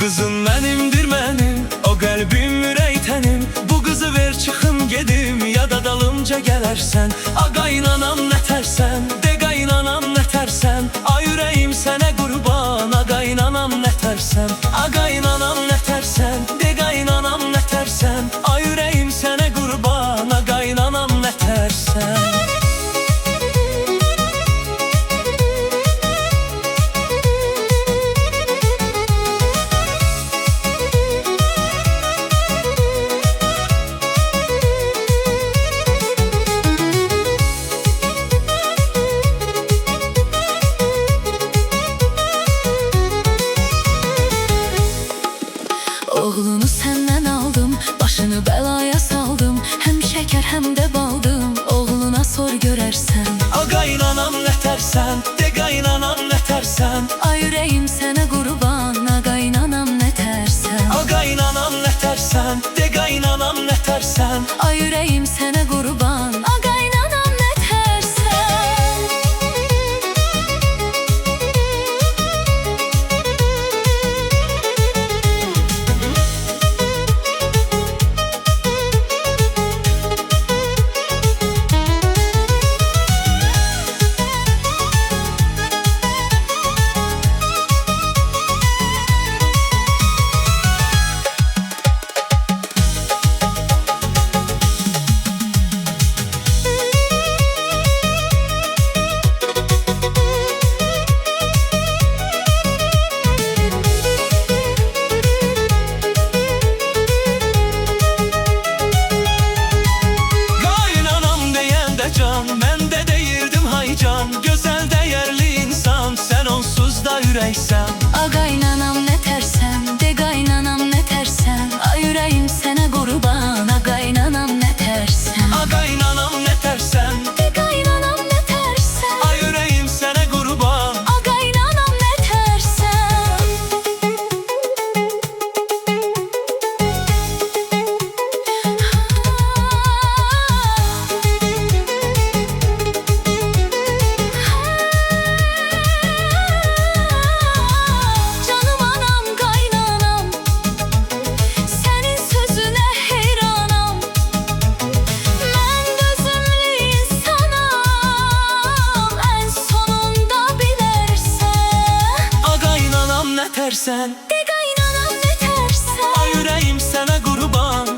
kızım mənimdir mənim, o qəlbim ürək tənim. Bu qızı ver çıxım gedim, ya da dalımca gələrsən. A qaynanam nətərsən, de qaynanam nətərsən. Ay ürəyim sənə qurban, a qaynanam nətərsən. A qaynanam nətərsən, de qaynanam nətərsən. Ay ürəyim sənə qurban, a qaynanam nətərsən. Oğlunu səndən aldım, başını bəlaya saldım. Həm şəkər, həm də baldım, oğluna sor görərsən. A qaynanam nətərsən, de qaynanam nətərsən. Ay ürəyim sənə qurban, a qaynanam nətərsən. A qaynanam nətərsən, de qaynanam nətərsən. Ay ürəyim sənə qurban, a qaynanam nətərsən. Mən də deyirdim haycan, gözəl dəyərli insan, sən onsuz da ürəksən. A qaynanam nətərsən, de qaynanam nətərsən. Ay ürəyim sənə qurban, a qaynanam nətərsən. A qaynanam nətərsən, De qaynanam nətərsən. ay ürəyim sənə qurban. A qaynanam nətərsən. Canım anam, qaynanam, sənin sözünə heyranam. Mən dözümlü insanam, ən sonunda bilərsən. A qaynanam nətərsən, De qaynanam nətərsən. ay ürəyim sənə qurban.